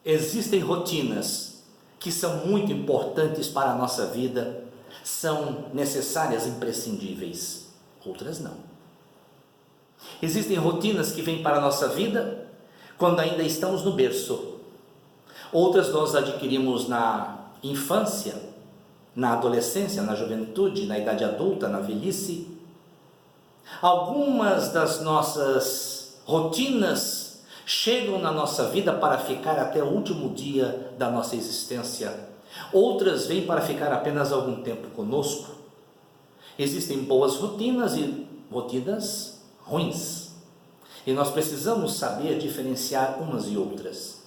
Existem rotinas que são muito importantes para a nossa vida, são necessárias, imprescindíveis. Outras não. Existem rotinas que vêm para a nossa vida quando ainda estamos no berço. Outras nós adquirimos na infância, na adolescência, na juventude, na idade adulta, na velhice. Algumas das nossas rotinas chegam na nossa vida para ficar até o último dia da nossa existência. Outras vêm para ficar apenas algum tempo conosco. Existem boas rotinas e rotinas ruins. E nós precisamos saber diferenciar umas e outras.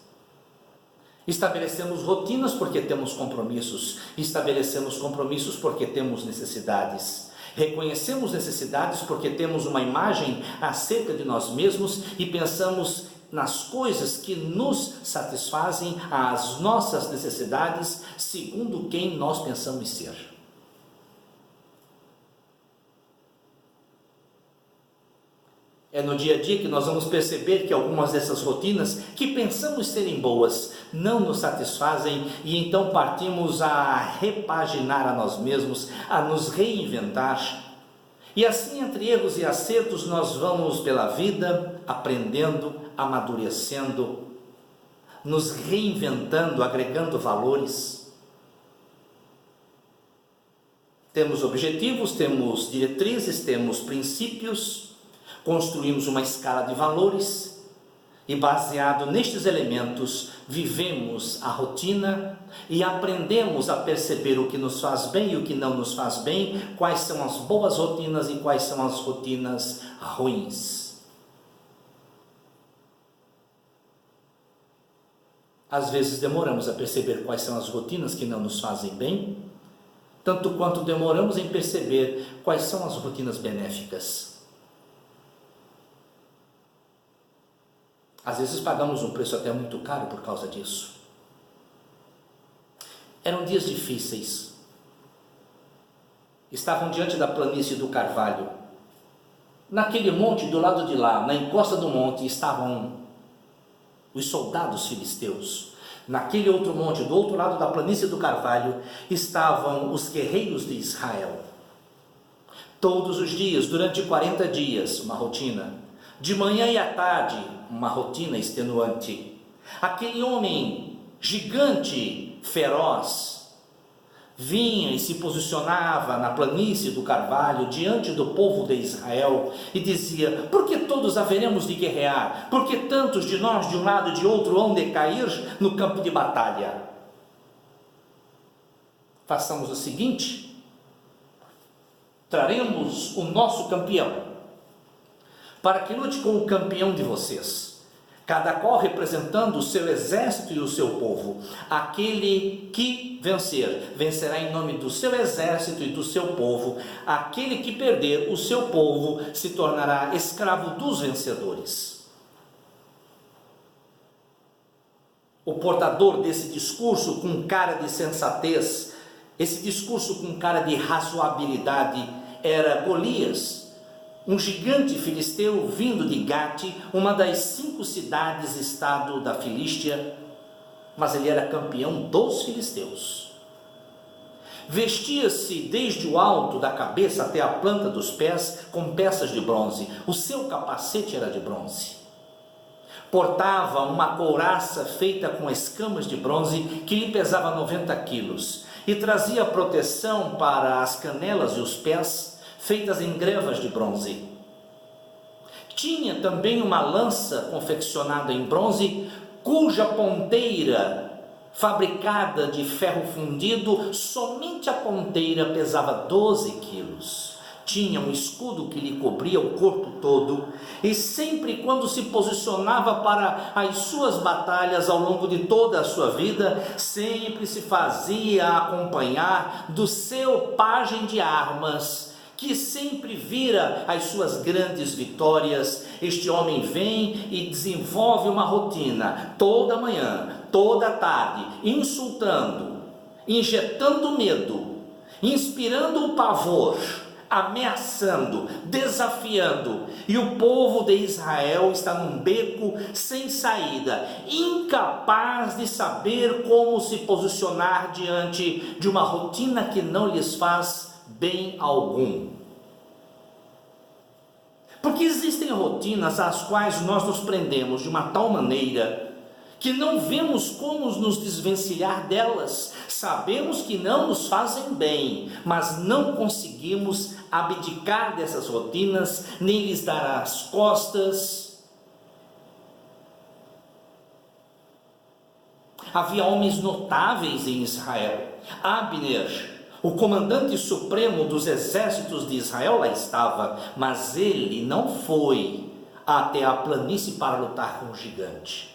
Estabelecemos rotinas porque temos compromissos. Estabelecemos compromissos porque temos necessidades. Reconhecemos necessidades porque temos uma imagem acerca de nós mesmos e pensamos nas coisas que nos satisfazem as nossas necessidades segundo quem nós pensamos ser. É no dia a dia que nós vamos perceber que algumas dessas rotinas que pensamos serem boas não nos satisfazem e então partimos a repaginar a nós mesmos, a nos reinventar. E assim, entre erros e acertos, nós vamos pela vida aprendendo, amadurecendo, nos reinventando, agregando valores. Temos objetivos, temos diretrizes, temos princípios. Construímos uma escala de valores e, baseado nestes elementos, vivemos a rotina e aprendemos a perceber o que nos faz bem e o que não nos faz bem, quais são as boas rotinas e quais são as rotinas ruins. Às vezes demoramos a perceber quais são as rotinas que não nos fazem bem, tanto quanto demoramos em perceber quais são as rotinas benéficas. Às vezes pagamos um preço até muito caro por causa disso. Eram dias difíceis. Estavam diante da planície do Carvalho. Naquele monte do lado de lá, na encosta do monte, estavam os soldados filisteus. Naquele outro monte, do outro lado da planície do Carvalho, estavam os guerreiros de Israel. Todos os dias, durante 40 dias, uma rotina. De manhã e à tarde, uma rotina extenuante. Aquele homem gigante, feroz, vinha e se posicionava na planície do Carvalho diante do povo de Israel e dizia: por que todos haveremos de guerrear? Por que tantos de nós de um lado e de outro hão de cair no campo de batalha? Façamos o seguinte: traremos o nosso campeão para que lute com o campeão de vocês, cada qual representando o seu exército e o seu povo. Aquele que vencer, vencerá em nome do seu exército e do seu povo. Aquele que perder, o seu povo se tornará escravo dos vencedores. O portador desse discurso com cara de sensatez, esse discurso com cara de razoabilidade, era Golias, um gigante filisteu vindo de Gate, uma das 5 cidades-estado da Filístia, mas ele era campeão dos filisteus. Vestia-se desde o alto da cabeça até a planta dos pés com peças de bronze, o seu capacete era de bronze. Portava uma couraça feita com escamas de bronze que lhe pesava 90 quilos e trazia proteção para as canelas e os pés, feitas em grevas de bronze. Tinha também uma lança confeccionada em bronze, cuja ponteira, fabricada de ferro fundido, somente a ponteira pesava 12 quilos. Tinha um escudo que lhe cobria o corpo todo, e sempre quando se posicionava para as suas batalhas ao longo de toda a sua vida, sempre se fazia acompanhar do seu pajem de armas, que sempre vira as suas grandes vitórias. Este homem vem e desenvolve uma rotina, toda manhã, toda tarde, insultando, injetando medo, inspirando o pavor, ameaçando, desafiando, e o povo de Israel está num beco sem saída, incapaz de saber como se posicionar diante de uma rotina que não lhes faz bem algum. Porque existem rotinas às quais nós nos prendemos de uma tal maneira que não vemos como nos desvencilhar delas. Sabemos que não nos fazem bem, mas não conseguimos abdicar dessas rotinas, nem lhes dar as costas. Havia homens notáveis em Israel. Abner, o comandante supremo dos exércitos de Israel, lá estava, mas ele não foi até a planície para lutar com o gigante.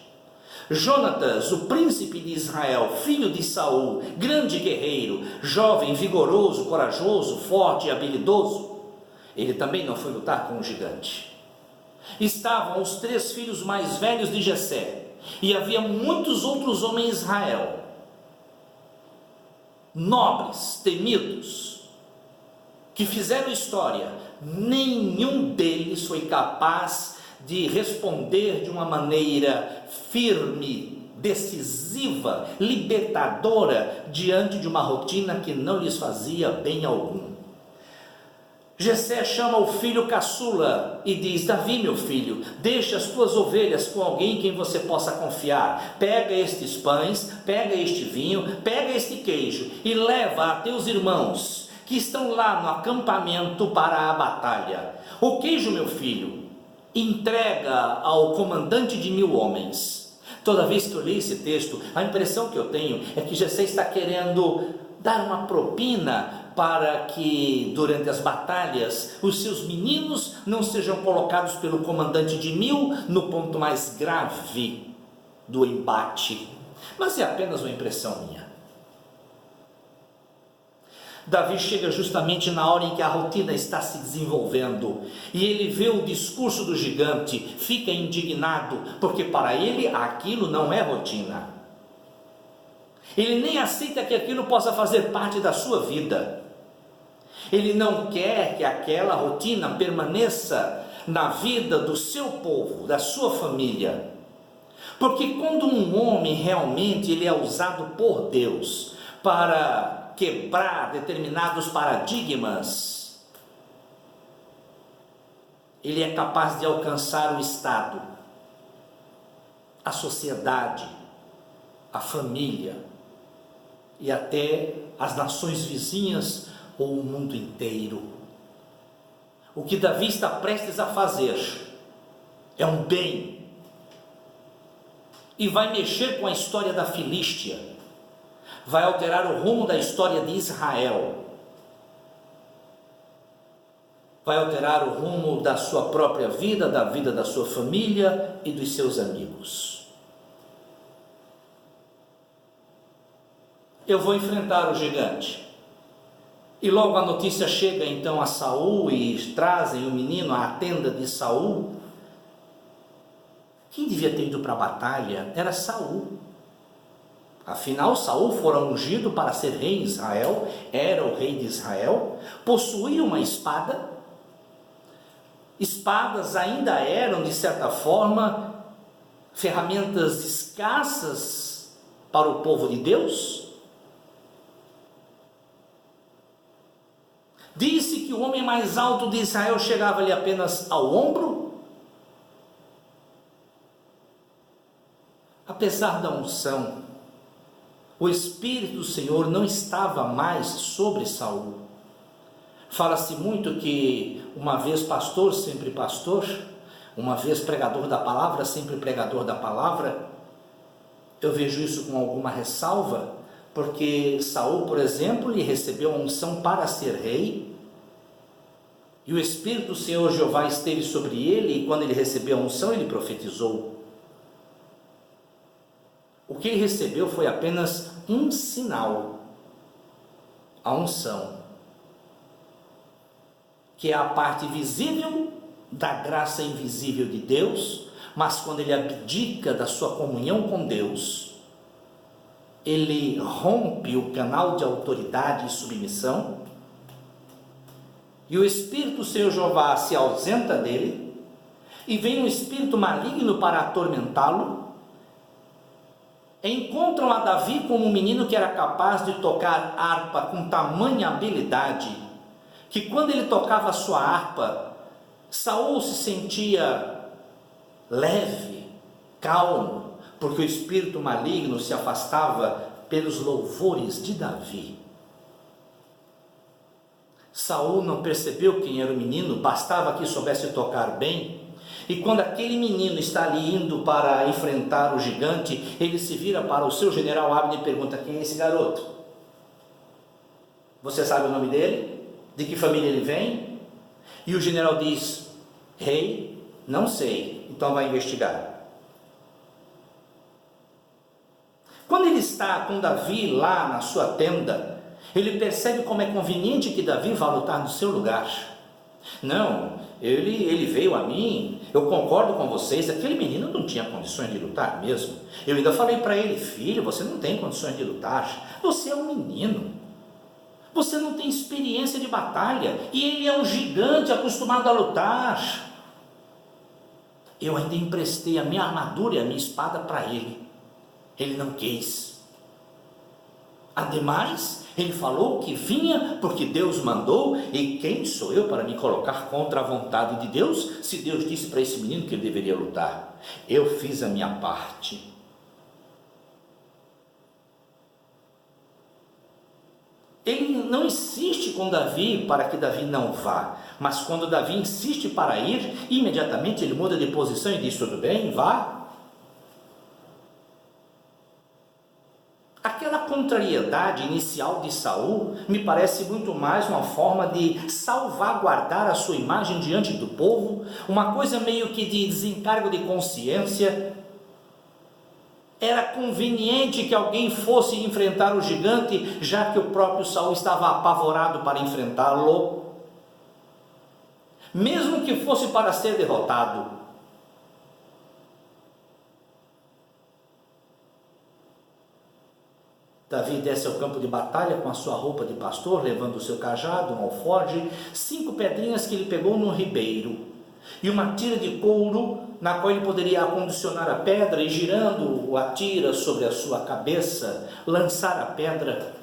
Jonatas, o príncipe de Israel, filho de Saul, grande guerreiro, jovem, vigoroso, corajoso, forte e habilidoso, ele também não foi lutar com o gigante. Estavam os 3 filhos mais velhos de Jessé, e havia muitos outros homens em Israel, nobres, temidos, que fizeram história. Nenhum deles foi capaz de responder de uma maneira firme, decisiva, libertadora, diante de uma rotina que não lhes fazia bem algum. Jessé chama o filho caçula e diz: Davi, meu filho, deixa as tuas ovelhas com alguém em quem você possa confiar. Pega estes pães, pega este vinho, pega este queijo e leva a teus irmãos que estão lá no acampamento para a batalha. O queijo, meu filho, entrega ao comandante de 1000 homens. Toda vez que eu leio esse texto, a impressão que eu tenho é que Jessé está querendo dar uma propina para que durante as batalhas os seus meninos não sejam colocados pelo comandante de 1000 no ponto mais grave do embate. Mas é apenas uma impressão minha. Davi chega justamente na hora em que a rotina está se desenvolvendo, e ele vê o discurso do gigante, fica indignado, porque para ele aquilo não é rotina. Ele nem aceita que aquilo possa fazer parte da sua vida. Ele não quer que aquela rotina permaneça na vida do seu povo, da sua família. Porque quando um homem realmente ele é usado por Deus para quebrar determinados paradigmas, ele é capaz de alcançar o Estado, a sociedade, a família e até as nações vizinhas ou o mundo inteiro. O que Davi está prestes a fazer é um bem e vai mexer com a história da Filístia, vai alterar o rumo da história de Israel, vai alterar o rumo da sua própria vida, da vida da sua família e dos seus amigos. Eu vou enfrentar o gigante. E logo a notícia chega então a Saul e trazem o menino à tenda de Saul. Quem devia ter ido para a batalha era Saul. Afinal, Saul fora ungido para ser rei em Israel, era o rei de Israel, possuía uma espada. Espadas ainda eram, de certa forma, ferramentas escassas para o povo de Deus. Disse que o homem mais alto de Israel chegava-lhe apenas ao ombro. Apesar da unção, o Espírito do Senhor não estava mais sobre Saul. Fala-se muito que uma vez pastor, sempre pastor, uma vez pregador da palavra, sempre pregador da palavra. Eu vejo isso com alguma ressalva, porque Saul, por exemplo, lhe recebeu a unção para ser rei, e o Espírito do Senhor Jeová esteve sobre ele, e quando ele recebeu a unção, ele profetizou. O que ele recebeu foi apenas um sinal, a unção, que é a parte visível da graça invisível de Deus, mas quando ele abdica da sua comunhão com Deus, ele rompe o canal de autoridade e submissão, e o Espírito do Senhor Jeová se ausenta dele, e vem um espírito maligno para atormentá-lo, encontram a Davi como um menino que era capaz de tocar harpa com tamanha habilidade, que quando ele tocava a sua harpa, Saul se sentia leve, calmo, porque o espírito maligno se afastava pelos louvores de Davi. Saul não percebeu quem era o menino, bastava que soubesse tocar bem, e quando aquele menino está ali indo para enfrentar o gigante, ele se vira para o seu general Abner e pergunta: quem é esse garoto? Você sabe o nome dele? De que família ele vem? E o general diz: rei, não sei, então vai investigar. Quando ele está com Davi lá na sua tenda, ele percebe como é conveniente que Davi vá lutar no seu lugar. Não, ele veio a mim, eu concordo com vocês, aquele menino não tinha condições de lutar mesmo. Eu ainda falei para ele: filho, você não tem condições de lutar, você é um menino, você não tem experiência de batalha, e ele é um gigante acostumado a lutar. Eu ainda emprestei a minha armadura e a minha espada para ele, ele não quis. Ademais, ele falou que vinha porque Deus mandou, e quem sou eu para me colocar contra a vontade de Deus, se Deus disse para esse menino que ele deveria lutar? Eu fiz a minha parte. Ele não insiste com Davi para que Davi não vá, mas quando Davi insiste para ir, imediatamente ele muda de posição e diz: tudo bem, vá. Aquela contrariedade inicial de Saul me parece muito mais uma forma de salvaguardar a sua imagem diante do povo, uma coisa meio que de desencargo de consciência. Era conveniente que alguém fosse enfrentar o gigante, já que o próprio Saul estava apavorado para enfrentá-lo, mesmo que fosse para ser derrotado. Davi desce ao campo de batalha com a sua roupa de pastor, levando o seu cajado, um alforje, 5 pedrinhas que ele pegou no ribeiro, e uma tira de couro, na qual ele poderia acondicionar a pedra, e girando a tira sobre a sua cabeça, lançar a pedra.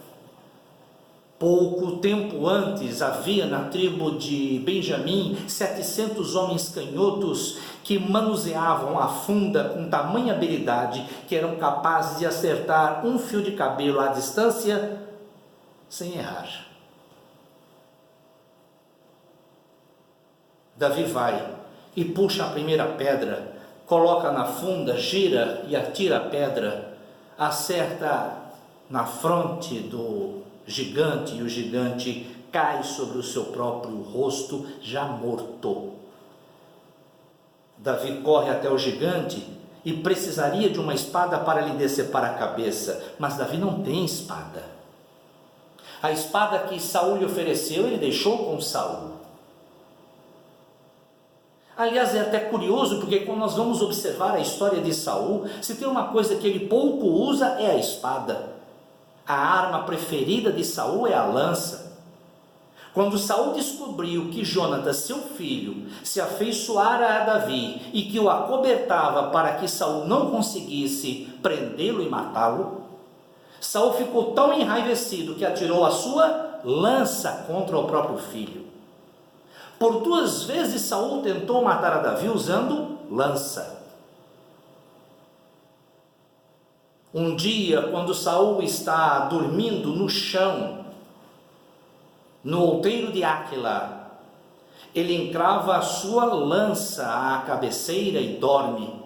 Pouco tempo antes, havia na tribo de Benjamim 700 homens canhotos que manuseavam a funda com tamanha habilidade que eram capazes de acertar um fio de cabelo à distância sem errar. Davi vai e puxa a primeira pedra, coloca na funda, gira e atira a pedra, acerta na fronte do gigante, e o gigante cai sobre o seu próprio rosto, já morto. Davi corre até o gigante e precisaria de uma espada para lhe decepar a cabeça, mas Davi não tem espada. A espada que Saul lhe ofereceu, ele deixou com Saul. Aliás, é até curioso, porque quando nós vamos observar a história de Saul, se tem uma coisa que ele pouco usa, é a espada. A arma preferida de Saul é a lança. Quando Saul descobriu que Jonatas, seu filho, se afeiçoara a Davi e que o acobertava para que Saul não conseguisse prendê-lo e matá-lo, Saul ficou tão enraivecido que atirou a sua lança contra o próprio filho. Por 2 vezes Saul tentou matar a Davi usando lança. Um dia, quando Saul está dormindo no chão, no outeiro de Áquila, ele encrava a sua lança à cabeceira e dorme.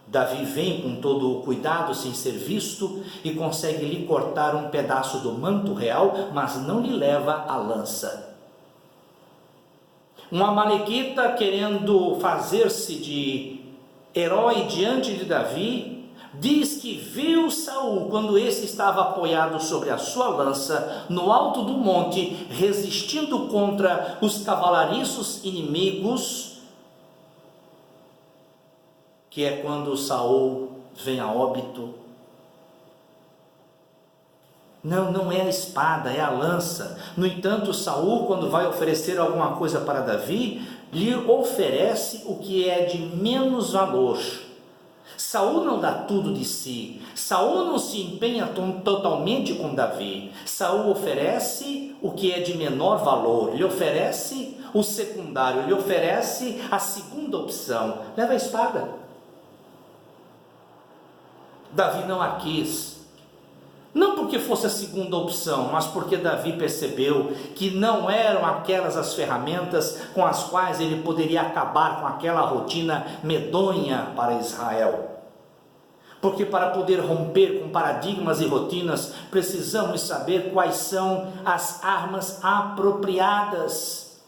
Davi vem com todo o cuidado, sem ser visto, e consegue lhe cortar um pedaço do manto real, mas não lhe leva a lança. Um amalequita, querendo fazer-se de herói diante de Davi, diz que viu Saul, quando esse estava apoiado sobre a sua lança, no alto do monte, resistindo contra os cavalariços inimigos, que é quando Saul vem a óbito. Não, não é a espada, é a lança. No entanto, Saul, quando vai oferecer alguma coisa para Davi, lhe oferece o que é de menos valor. Saul não dá tudo de si. Saul não se empenha totalmente com Davi. Saul oferece o que é de menor valor. Lhe oferece o secundário, lhe oferece a segunda opção. Leva a espada. Davi não a quis. Não porque fosse a segunda opção, mas porque Davi percebeu que não eram aquelas as ferramentas com as quais ele poderia acabar com aquela rotina medonha para Israel. Porque para poder romper com paradigmas e rotinas, precisamos saber quais são as armas apropriadas.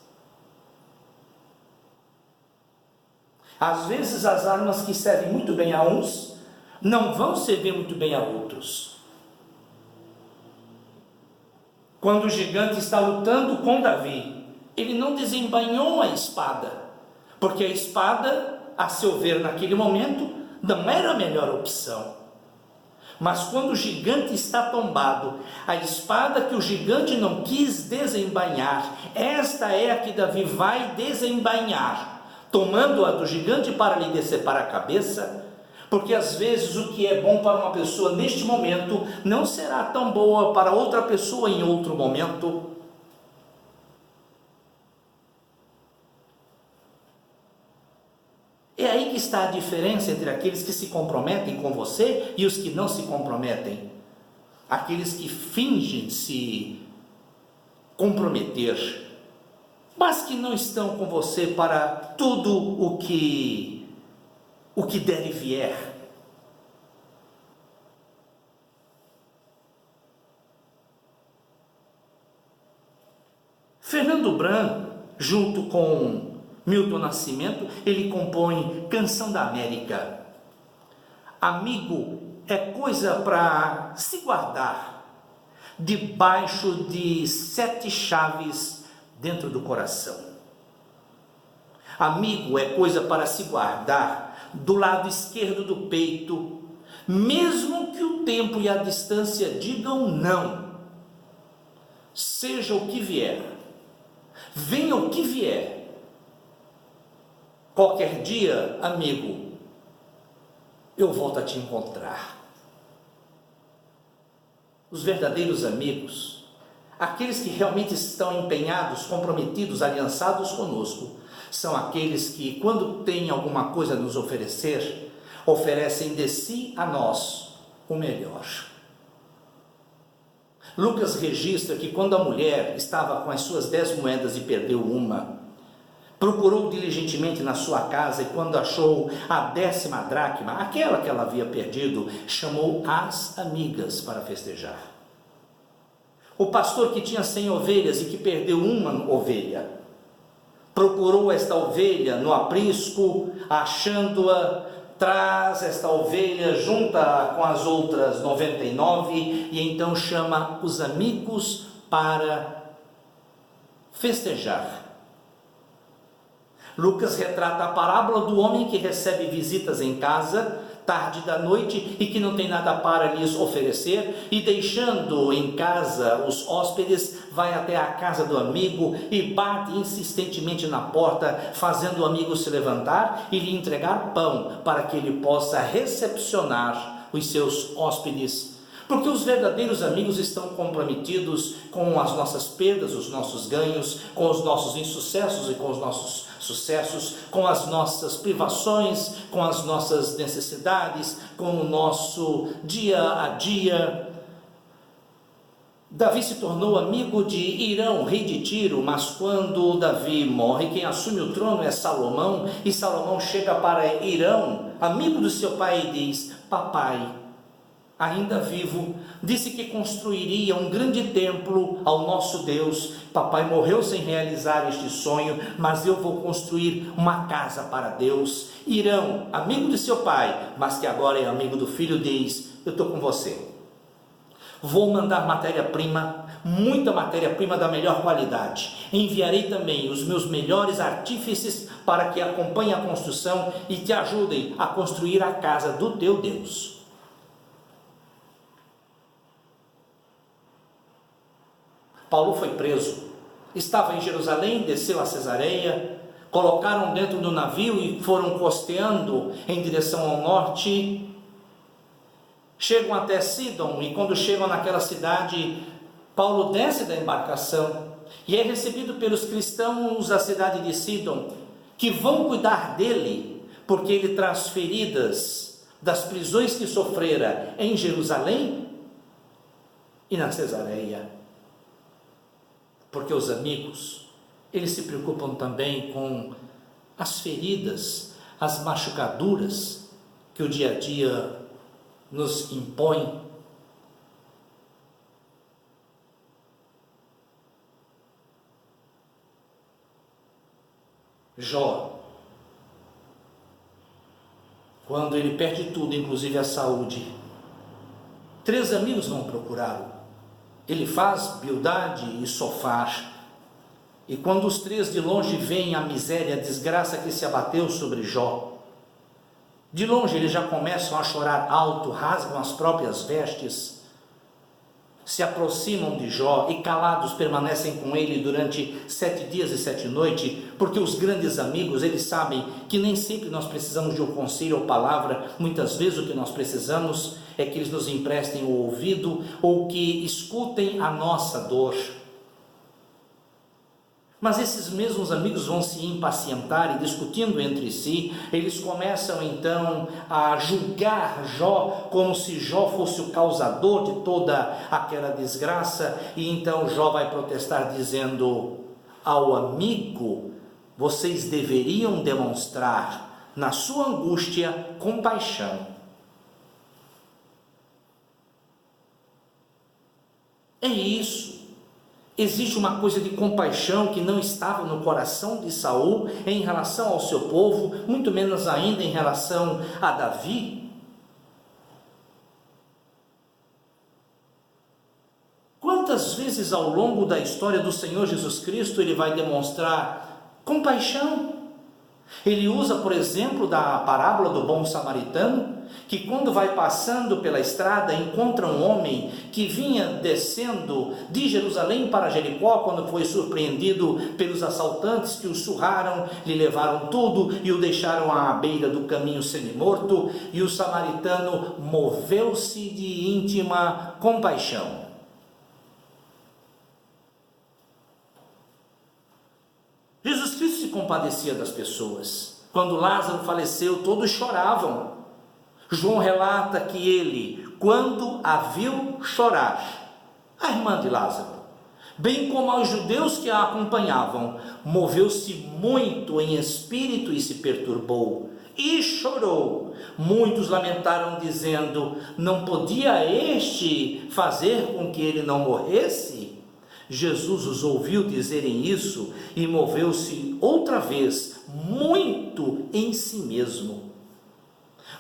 Às vezes as armas que servem muito bem a uns, não vão servir muito bem a outros. Quando o gigante está lutando com Davi, ele não desembainhou a espada, porque a espada, a seu ver naquele momento, não era a melhor opção. Mas quando o gigante está tombado, a espada que o gigante não quis desembainhar, esta é a que Davi vai desembainhar, tomando-a do gigante para lhe decepar a cabeça. Porque às vezes o que é bom para uma pessoa neste momento não será tão boa para outra pessoa em outro momento. É aí que está a diferença entre aqueles que se comprometem com você e os que não se comprometem. Aqueles que fingem se comprometer, mas que não estão com você para tudo o que der e vier. Fernando Bran, junto com Milton Nascimento, ele compõe Canção da América. Amigo é coisa para se guardar debaixo de 7 chaves dentro do coração. Amigo é coisa para se guardar do lado esquerdo do peito, mesmo que o tempo e a distância digam não. Seja o que vier, venha o que vier, qualquer dia, amigo, eu volto a te encontrar. Os verdadeiros amigos, aqueles que realmente estão empenhados, comprometidos, aliançados conosco, são aqueles que, quando têm alguma coisa a nos oferecer, oferecem de si a nós o melhor. Lucas registra que quando a mulher estava com as suas 10 moedas e perdeu uma, procurou diligentemente na sua casa e quando achou a 10ª dracma, aquela que ela havia perdido, chamou as amigas para festejar. O pastor que tinha 100 ovelhas e que perdeu uma ovelha, procurou esta ovelha no aprisco, achando-a, traz esta ovelha, junta com as outras 99 e então chama os amigos para festejar. Lucas retrata a parábola do homem que recebe visitas em casa, tarde da noite, e que não tem nada para lhes oferecer, e deixando em casa os hóspedes, vai até a casa do amigo e bate insistentemente na porta, fazendo o amigo se levantar e lhe entregar pão, para que ele possa recepcionar os seus hóspedes. Porque os verdadeiros amigos estão comprometidos com as nossas perdas, os nossos ganhos, com os nossos insucessos e com os nossos sucessos, com as nossas privações, com as nossas necessidades, com o nosso dia a dia. Davi se tornou amigo de Hirão, rei de Tiro, mas quando Davi morre, quem assume o trono é Salomão, e Salomão chega para Hirão, amigo do seu pai, e diz: papai, ainda vivo, disse que construiria um grande templo ao nosso Deus. Papai morreu sem realizar este sonho, mas eu vou construir uma casa para Deus. Hirão, amigo de seu pai, mas que agora é amigo do filho, diz: eu estou com você. Vou mandar matéria-prima, muita matéria-prima da melhor qualidade. Enviarei também os meus melhores artífices para que acompanhem a construção e te ajudem a construir a casa do teu Deus. Paulo foi preso, estava em Jerusalém, desceu a Cesareia, colocaram dentro do navio e foram costeando em direção ao norte. Chegam até Sidom, e quando chegam naquela cidade, Paulo desce da embarcação e é recebido pelos cristãos da cidade de Sidom, que vão cuidar dele, porque ele traz feridas das prisões que sofrera em Jerusalém e na Cesareia. Porque os amigos, eles se preocupam também com as feridas, as machucaduras que o dia a dia nos impõe. Jó, quando ele perde tudo, inclusive a saúde, 3 amigos vão procurá-lo. Ele faz Bildade e Sofar, e quando os 3 de longe veem a miséria, a desgraça que se abateu sobre Jó, de longe eles já começam a chorar alto, rasgam as próprias vestes, se aproximam de Jó e calados permanecem com ele durante 7 dias e 7 noites, porque os grandes amigos, eles sabem que nem sempre nós precisamos de um conselho ou palavra, muitas vezes o que nós precisamos é que eles nos emprestem o ouvido ou que escutem a nossa dor. Mas esses mesmos amigos vão se impacientar e, discutindo entre si, eles começam então a julgar Jó como se Jó fosse o causador de toda aquela desgraça, e então Jó vai protestar dizendo: ao amigo vocês deveriam demonstrar na sua angústia compaixão. É isso. Existe uma coisa de compaixão que não estava no coração de Saul em relação ao seu povo, muito menos ainda em relação a Davi. Quantas vezes ao longo da história do Senhor Jesus Cristo ele vai demonstrar compaixão? Ele usa, por exemplo, da parábola do bom samaritano, que quando vai passando pela estrada encontra um homem que vinha descendo de Jerusalém para Jericó, quando foi surpreendido pelos assaltantes que o surraram, lhe levaram tudo e o deixaram à beira do caminho semi-morto, e o samaritano moveu-se de íntima compaixão. Jesus Cristo se compadecia das pessoas. Quando Lázaro faleceu, todos choravam. João relata que ele, quando a viu chorar, a irmã de Lázaro, bem como aos judeus que a acompanhavam, moveu-se muito em espírito e se perturbou, e chorou. Muitos lamentaram, dizendo: não podia este fazer com que ele não morresse? Jesus os ouviu dizerem isso e moveu-se outra vez muito em si mesmo.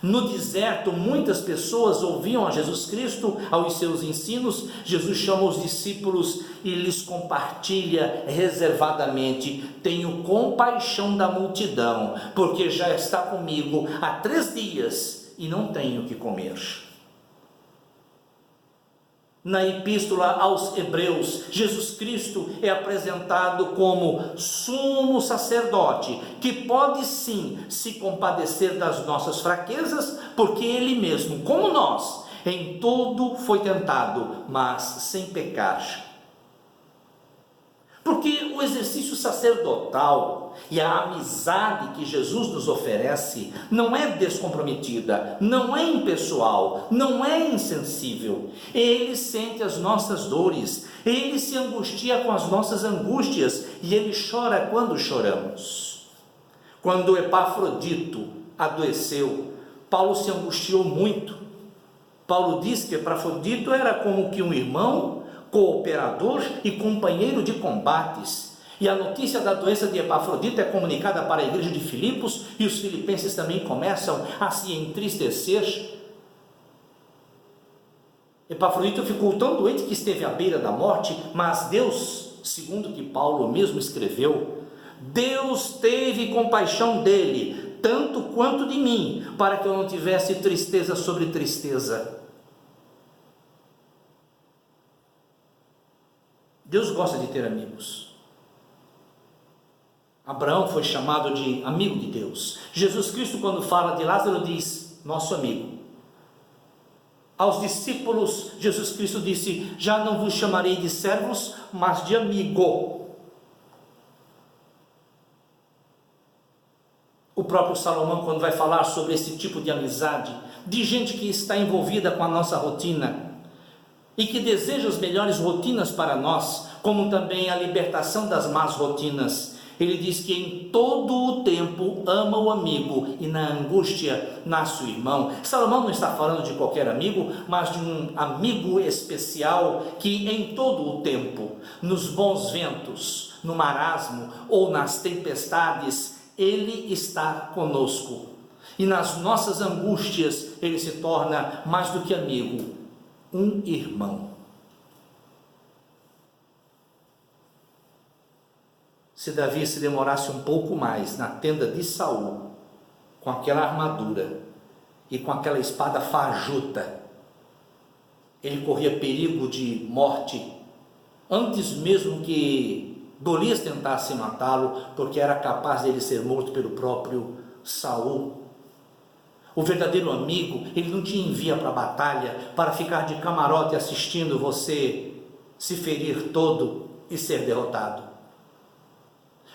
No deserto, muitas pessoas ouviam a Jesus Cristo, aos seus ensinos. Jesus chama os discípulos e lhes compartilha reservadamente: tenho compaixão da multidão, porque já está comigo há 3 dias e não tenho o que comer. Na epístola aos Hebreus, Jesus Cristo é apresentado como sumo sacerdote, que pode sim se compadecer das nossas fraquezas, porque ele mesmo, como nós, em tudo foi tentado, mas sem pecar. Porque o exercício sacerdotal e a amizade que Jesus nos oferece não é descomprometida, não é impessoal, não é insensível. Ele sente as nossas dores, ele se angustia com as nossas angústias e ele chora quando choramos. Quando Epafrodito adoeceu, Paulo se angustiou muito. Paulo diz que Epafrodito era como que um irmão, cooperador e companheiro de combates. E a notícia da doença de Epafrodito é comunicada para a igreja de Filipos, e os filipenses também começam a se entristecer. Epafrodito ficou tão doente que esteve à beira da morte, mas Deus, segundo que Paulo mesmo escreveu, Deus teve compaixão dele, tanto quanto de mim, para que eu não tivesse tristeza sobre tristeza. Deus gosta de ter amigos. Abraão foi chamado de amigo de Deus. Jesus Cristo, quando fala de Lázaro, diz, nosso amigo. Aos discípulos, Jesus Cristo disse, já não vos chamarei de servos, mas de amigo. O próprio Salomão, quando vai falar sobre esse tipo de amizade, de gente que está envolvida com a nossa rotina, e que deseja as melhores rotinas para nós, como também a libertação das más rotinas, ele diz que em todo o tempo ama o amigo, e na angústia nasce o irmão. Salomão não está falando de qualquer amigo, mas de um amigo especial que em todo o tempo, nos bons ventos, no marasmo ou nas tempestades, ele está conosco. E nas nossas angústias, ele se torna mais do que amigo, um irmão. Se Davi se demorasse um pouco mais na tenda de Saul, com aquela armadura e com aquela espada fajuta, ele corria perigo de morte, antes mesmo que Golias tentasse matá-lo, porque era capaz dele ser morto pelo próprio Saul. O verdadeiro amigo, ele não te envia para a batalha para ficar de camarote assistindo você se ferir todo e ser derrotado.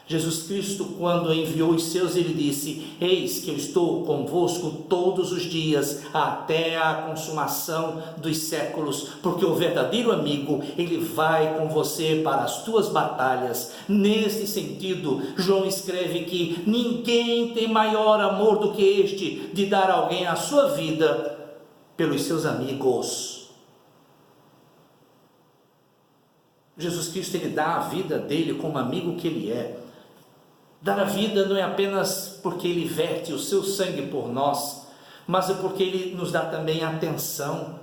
Jesus Cristo, quando enviou os seus, ele disse, eis que eu estou convosco todos os dias, até a consumação dos séculos, porque o verdadeiro amigo, ele vai com você para as tuas batalhas. Nesse sentido, João escreve que ninguém tem maior amor do que este, de dar a alguém a sua vida pelos seus amigos. Jesus Cristo, ele dá a vida dele como amigo que ele é. Dar a vida não é apenas porque ele verte o seu sangue por nós, mas é porque ele nos dá também atenção.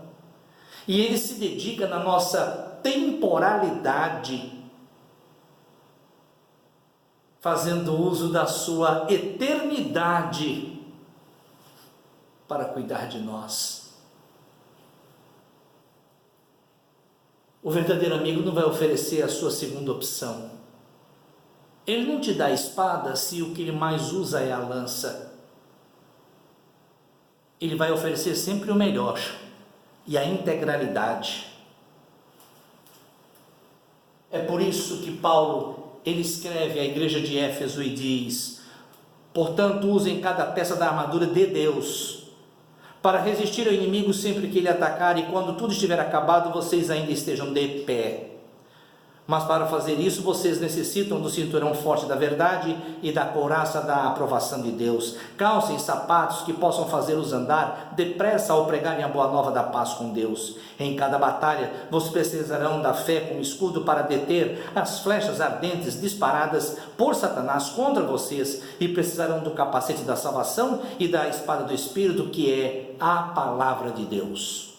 E ele se dedica na nossa temporalidade, fazendo uso da sua eternidade para cuidar de nós. O verdadeiro amigo não vai oferecer a sua segunda opção. Ele não te dá a espada se o que ele mais usa é a lança. Ele vai oferecer sempre o melhor e a integralidade. É por isso que Paulo, ele escreve à igreja de Éfeso e diz, portanto usem cada peça da armadura de Deus, para resistir ao inimigo sempre que ele atacar, e quando tudo estiver acabado, vocês ainda estejam de pé. Mas para fazer isso, vocês necessitam do cinturão forte da verdade e da couraça da aprovação de Deus. Calcem sapatos que possam fazê-los andar depressa ao pregarem a boa nova da paz com Deus. Em cada batalha, vocês precisarão da fé como escudo para deter as flechas ardentes disparadas por Satanás contra vocês, e precisarão do capacete da salvação e da espada do Espírito, que é a palavra de Deus.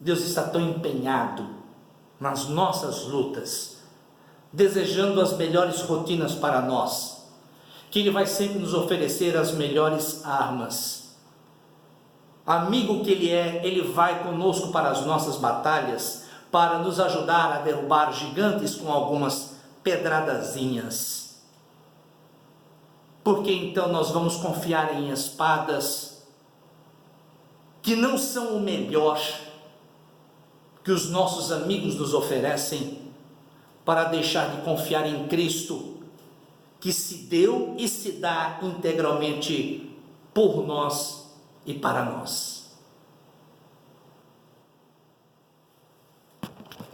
Deus está tão empenhado nas nossas lutas, desejando as melhores rotinas para nós, que Ele vai sempre nos oferecer as melhores armas. Amigo que Ele é, Ele vai conosco para as nossas batalhas, para nos ajudar a derrubar gigantes com algumas pedradazinhas. Porque então nós vamos confiar em espadas que não são o melhor que os nossos amigos nos oferecem, para deixar de confiar em Cristo, que se deu e se dá integralmente por nós e para nós.